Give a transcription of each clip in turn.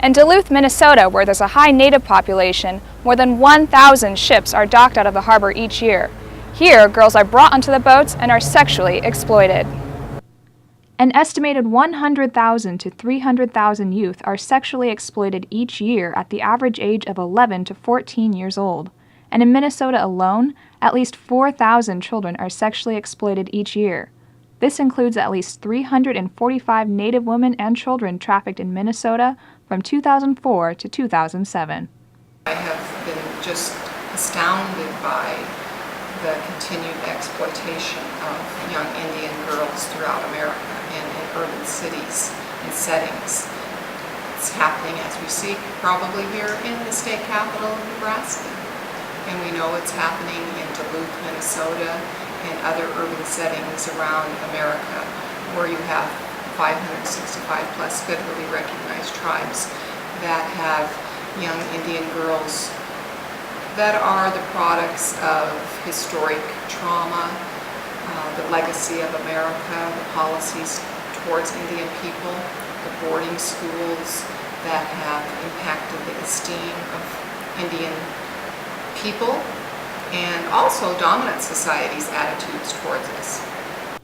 In Duluth, Minnesota, where there's a high Native population, more than 1,000 ships are docked out of the harbor each year. Here, girls are brought onto the boats and are sexually exploited. An estimated 100,000 to 300,000 youth are sexually exploited each year at the average age of 11 to 14 years old. And in Minnesota alone, at least 4,000 children are sexually exploited each year. This includes at least 345 Native women and children trafficked in Minnesota from 2004 to 2007. I have been just astounded by the continued exploitation of young Indian girls throughout America and in urban cities and settings. It's happening as we speak, probably here in the state capital of Nebraska. And we know it's happening in Duluth, Minnesota, and other urban settings around America, where you have 565 plus federally recognized tribes that have young Indian girls that are the products of historic trauma, the legacy of America, the policies towards Indian people, the boarding schools that have impacted the esteem of Indian people, and also dominant society's attitudes towards us.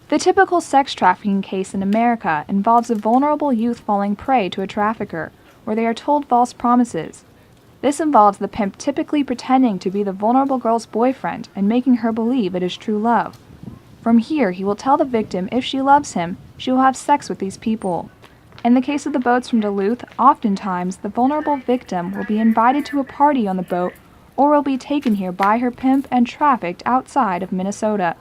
The typical sex trafficking case in America involves a vulnerable youth falling prey to a trafficker, where they are told false promises. This involves the pimp typically pretending to be the vulnerable girl's boyfriend and making her believe it is true love. From here, he will tell the victim if she loves him, she will have sex with these people. In the case of the boats from Duluth, oftentimes the vulnerable victim will be invited to a party on the boat or will be taken here by her pimp and trafficked outside of Minnesota.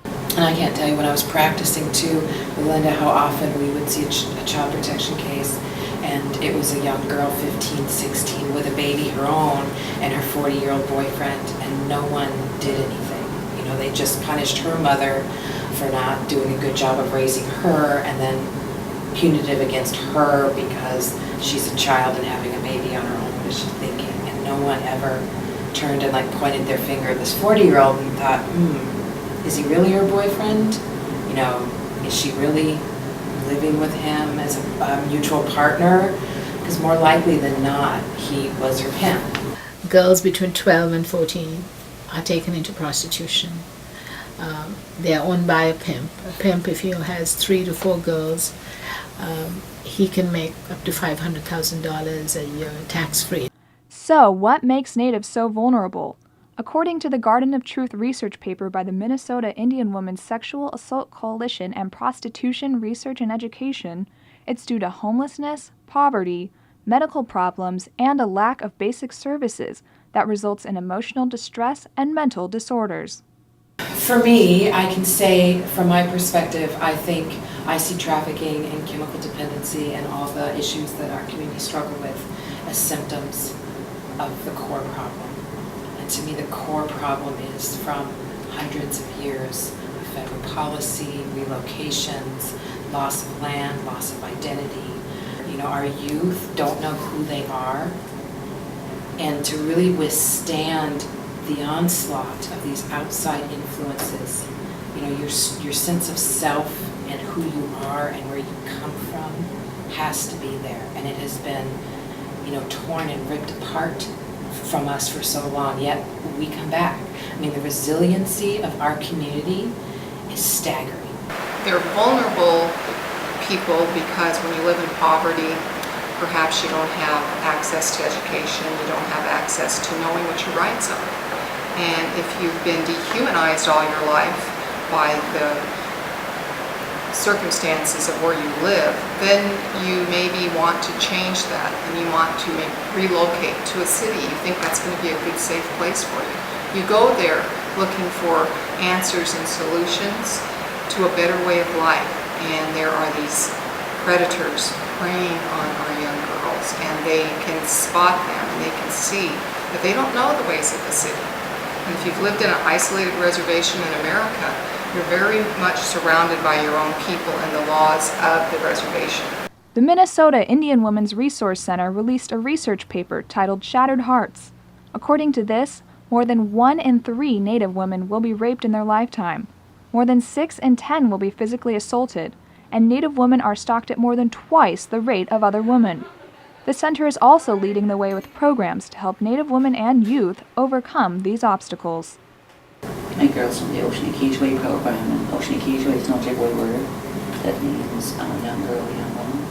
And I can't tell you, when I was practicing too with Linda, how often we would see a child protection case, and it was a young girl, 15, 16, with a baby her own, and her 40-year-old boyfriend, and no one did anything. You know, they just punished her mother for not doing a good job of raising her, and then punitive against her because she's a child and having a baby on her own. What is she thinking? And no one ever turned and pointed their finger at this 40-year-old and thought, is he really her boyfriend? You know, is she really living with him as a mutual partner? Because more likely than not, he was her pimp. Girls between 12 and 14 are taken into prostitution. They are owned by a pimp. A pimp, if he has 3 to 4 girls, he can make up to $500,000 a year tax-free. So, what makes Natives so vulnerable? According to the Garden of Truth research paper by the Minnesota Indian Women's Sexual Assault Coalition and Prostitution Research and Education, it's due to homelessness, poverty, medical problems, and a lack of basic services that results in emotional distress and mental disorders. For me, I can say, from my perspective, I think I see trafficking and chemical dependency and all the issues that our community struggle with as symptoms of the core problem. And to me, the core problem is from hundreds of years of federal policy, relocations, loss of land, loss of identity. You know, our youth don't know who they are. And to really withstand the onslaught of these outside influences, you know, your sense of self and who you are and where you come from has to be there. And it has been, you know, torn and ripped apart from us for so long, yet we come back. I mean, the resiliency of our community is staggering. They're vulnerable people because when you live in poverty, perhaps you don't have access to education, you don't have access to knowing what your rights are. And if you've been dehumanized all your life by the circumstances of where you live, then you maybe want to change that and you want to relocate to a city. You think that's going to be a good, safe place for you. You go there looking for answers and solutions to a better way of life, and there are these predators preying on our young girls, and they can spot them and they can see that they don't know the ways of the city. And if you've lived in an isolated reservation in America, you're very much surrounded by your own people and the laws of the reservation. The Minnesota Indian Women's Resource Center released a research paper titled Shattered Hearts. According to this, more than 1 in 3 Native women will be raped in their lifetime. More than 6 in 10 will be physically assaulted, and Native women are stalked at more than twice the rate of other women. The center is also leading the way with programs to help Native women and youth overcome these obstacles. My girls from the Ocean Way program, and Ocean Way is an Ojibwe word that means young girl, young woman.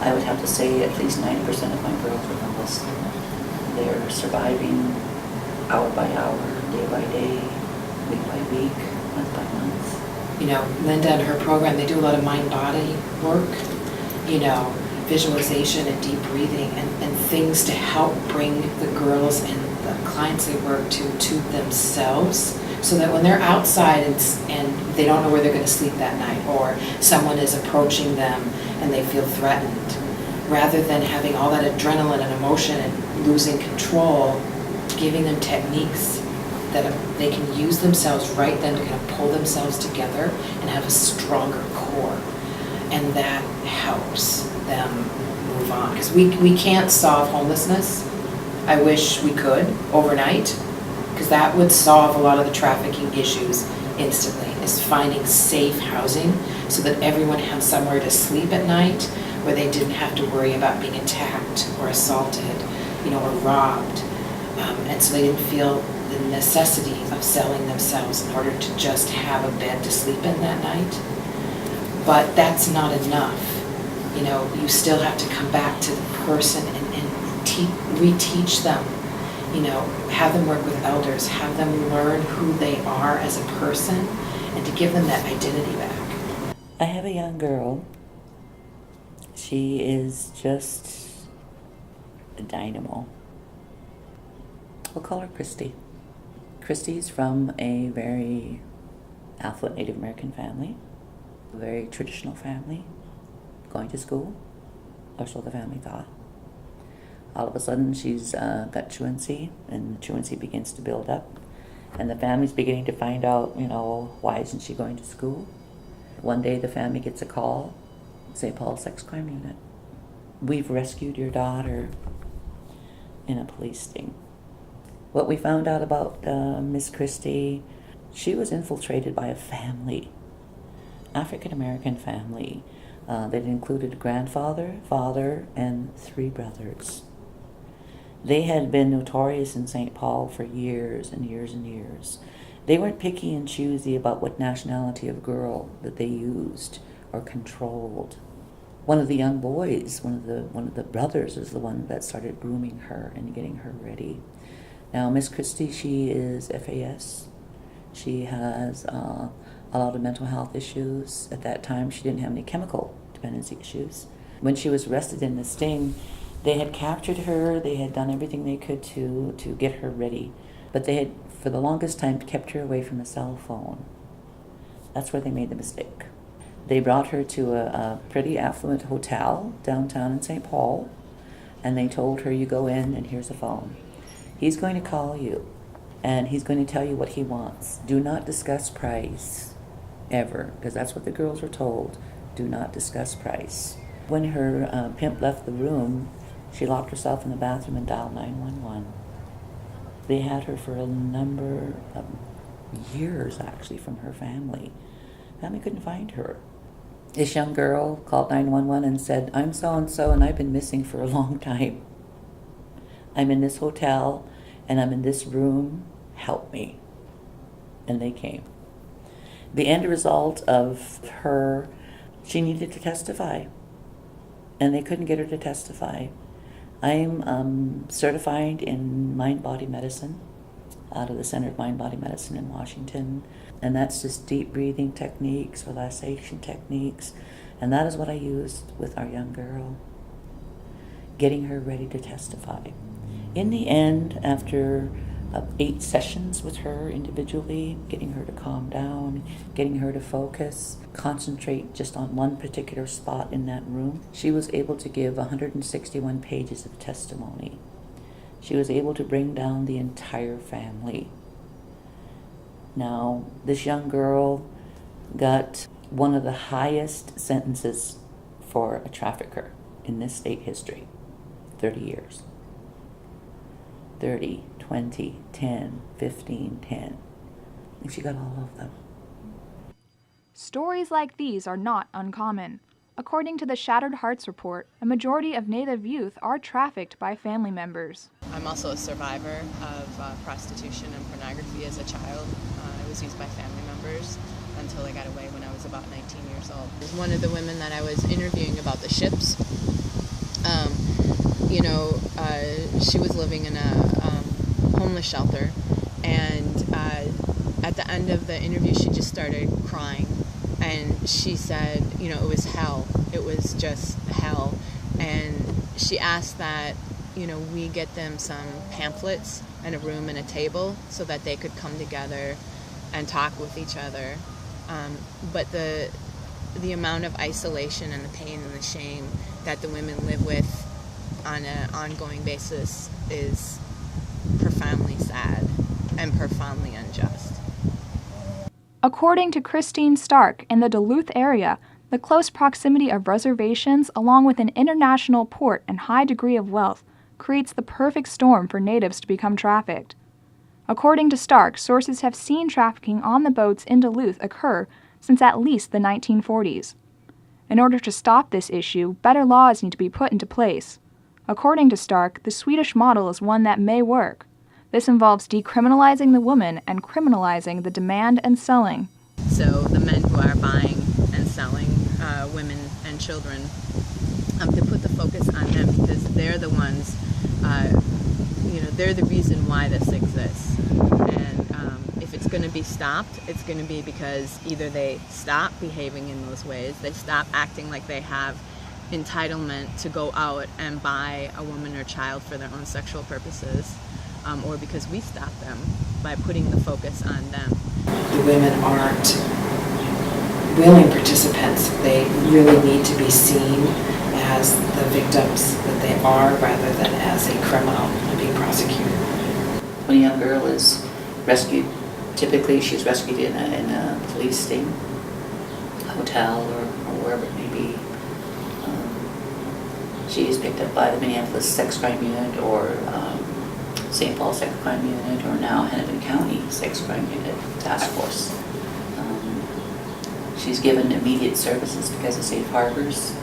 I would have to say at least 90% of my girls are homeless. They're surviving hour by hour, day by day, week by week, month by month. You know, Linda and her program, they do a lot of mind-body work, you know, visualization and deep breathing and things to help bring the girls and the clients they work to themselves, so that when they're outside and they don't know where they're going to sleep that night, or someone is approaching them and they feel threatened, rather than having all that adrenaline and emotion and losing control, giving them techniques that they can use themselves right then to kind of pull themselves together and have a stronger core. And that helps them move on. Because we can't solve homelessness. I wish we could overnight, because that would solve a lot of the trafficking issues instantly, is finding safe housing so that everyone had somewhere to sleep at night, where they didn't have to worry about being attacked or assaulted, you know, or robbed. And so they didn't feel the necessity of selling themselves in order to just have a bed to sleep in that night. But that's not enough. You know, you still have to come back to the person and reteach them. You know, have them work with elders, have them learn who they are as a person, and to give them that identity back. I have a young girl. She is just a dynamo. We'll call her Christy. Christy's from a very affluent Native American family, a very traditional family, going to school, or so the family thought. All of a sudden she's got truancy, and the truancy begins to build up, and the family's beginning to find out, you know, why isn't she going to school? One day the family gets a call, St. Paul Sex Crime Unit. We've rescued your daughter in a police sting. What we found out about Miss Christie, she was infiltrated by a family, African-American family, that included a grandfather, father, and 3 brothers. They had been notorious in St. Paul for years and years and years. They weren't picky and choosy about what nationality of girl that they used or controlled. One of the young boys, one of the brothers, is the one that started grooming her and getting her ready. Now, Miss Christie, she is FAS. She has a lot of mental health issues. At that time, she didn't have any chemical dependency issues. When she was arrested in the sting, they had captured her. They had done everything they could to get her ready. But they had, for the longest time, kept her away from the cell phone. That's where they made the mistake. They brought her to a pretty affluent hotel downtown in St. Paul, and they told her, you go in and here's a phone. He's going to call you, and he's going to tell you what he wants. Do not discuss price, ever, because that's what the girls were told. Do not discuss price. When her pimp left the room, she locked herself in the bathroom and dialed 911. They had her for a number of years, actually, from her family. Family couldn't find her. This young girl called 911 and said, I'm so-and-so, and I've been missing for a long time. I'm in this hotel, and I'm in this room. Help me. And they came. The end result of her, she needed to testify, and they couldn't get her to testify. I'm certified in mind-body medicine out of the Center of Mind-Body Medicine in Washington, and that's just deep breathing techniques, relaxation techniques, and that is what I used with our young girl, getting her ready to testify. In the end, after 8 sessions with her individually, getting her to calm down, getting her to focus, concentrate just on one particular spot in that room, she was able to give 161 pages of testimony. She was able to bring down the entire family. Now, this young girl got one of the highest sentences for a trafficker in this state history, 30 years. 30, 20, 10, 15, 10. And she got all of them. Stories like these are not uncommon. According to the Shattered Hearts report, a majority of Native youth are trafficked by family members. I'm also a survivor of prostitution and pornography as a child. I was used by family members until I got away when I was about 19 years old. One of the women that I was interviewing about the ships, she was living in a homeless shelter, and at the end of the interview she just started crying, and she said, it was hell. It was just hell. And she asked that, we get them some pamphlets and a room and a table so that they could come together and talk with each other. But the amount of isolation and the pain and the shame that the women live with on an ongoing basis is profoundly sad and profoundly unjust. According to Christine Stark, in the Duluth area, the close proximity of reservations along with an international port and high degree of wealth creates the perfect storm for natives to become trafficked. According to Stark, sources have seen trafficking on the boats in Duluth occur since at least the 1940s. In order to stop this issue, better laws need to be put into place. According to Stark, the Swedish model is one that may work. This involves decriminalizing the woman and criminalizing the demand and selling. So the men who are buying and selling women and children, to put the focus on them, because they're the ones, they're the reason why this exists. And if it's going to be stopped, it's going to be because either they stop behaving in those ways, they stop acting like they have entitlement to go out and buy a woman or child for their own sexual purposes, or because we stop them by putting the focus on them. The women aren't willing participants. They really need to be seen as the victims that they are rather than as a criminal and being prosecuted. When a young girl is rescued, typically she's rescued in a police sting, a hotel, or wherever it may be. She is picked up by the Minneapolis Sex Crime Unit or St. Paul Sex Crime Unit, or now Hennepin County Sex Crime Unit Task Force. She's given immediate services because of safe harbors.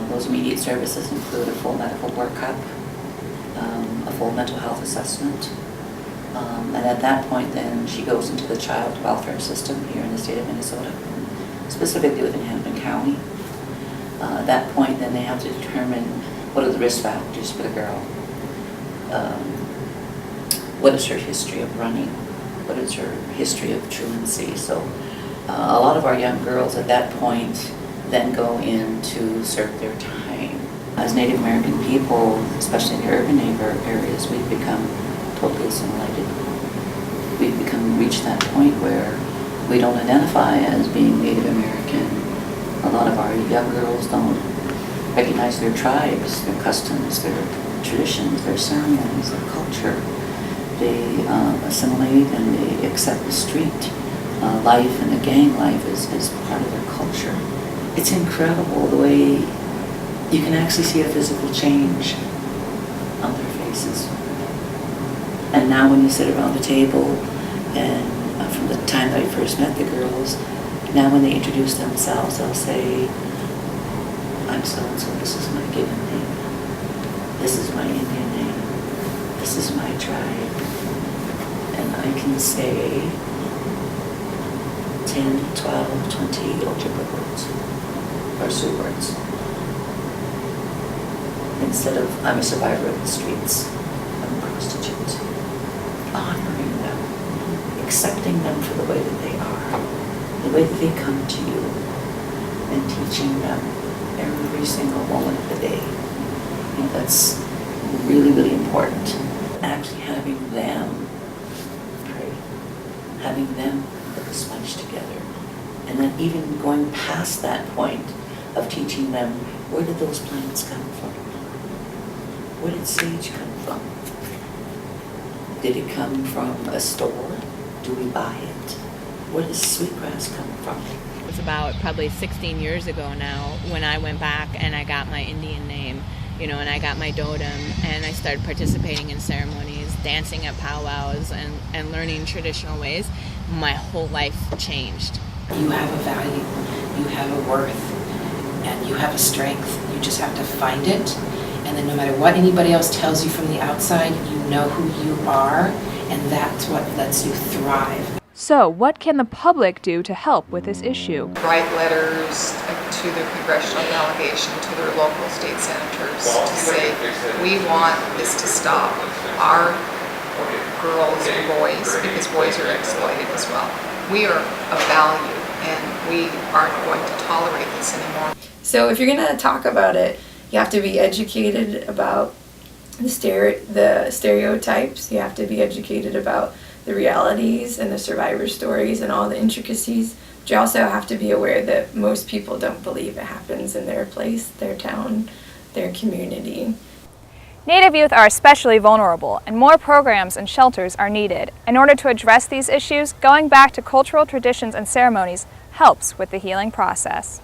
Those immediate services include a full medical workup, a full mental health assessment, and at that point then she goes into the child welfare system here in the state of Minnesota, specifically within Hennepin County. At that point then they have to determine what are the risk factors for the girl. What is her history of running? What is her history of truancy? So a lot of our young girls at that point then go in to serve their time. As Native American people, especially in the urban areas, we've become totally assimilated. We've reached that point where we don't identify as being Native American. A lot of our young girls don't recognize their tribes, their customs, their traditions, their ceremonies, their culture. They assimilate and they accept the street life and the gang life is part of their culture. It's incredible the way you can actually see a physical change on their faces. And now when you sit around the table, and from the time that I first met the girls, now when they introduce themselves, they'll say, I'm so-and-so, this is my given name. This is my Indian name. This is my tribe. And I can say 10, 12, 20 Ojibwe words or Sioux words. Instead of, I'm a survivor of the streets, I'm a prostitute. Honoring them, accepting them for the way that they are, the way that they come to you, and teaching them every single moment of the day. And that's really, really important. Actually having them pray, having them put the sponge together, and then even going past that point of teaching them, where did those plants come from? Where did sage come from? Did it come from a store? Do we buy it? Where does sweetgrass come from? It was about probably 16 years ago now when I went back and I got my Indian name, and I got my totem, and I started participating in ceremonies, dancing at powwows, and learning traditional ways. My whole life changed. You have a value, you have a worth, and you have a strength. You just have to find it, and then no matter what anybody else tells you from the outside, you know who you are, and that's what lets you thrive. So, what can the public do to help with this issue? Write letters to their congressional delegation, to their local state senators, to say, we want this to stop. Our girls and boys, because boys are exploited as well. We are of value, and we aren't going to tolerate this anymore. So if you're going to talk about it, you have to be educated about the stereotypes. You have to be educated about the realities and the survivor stories and all the intricacies. But you also have to be aware that most people don't believe it happens in their place, their town, their community. Native youth are especially vulnerable, and more programs and shelters are needed. In order to address these issues, going back to cultural traditions and ceremonies helps with the healing process.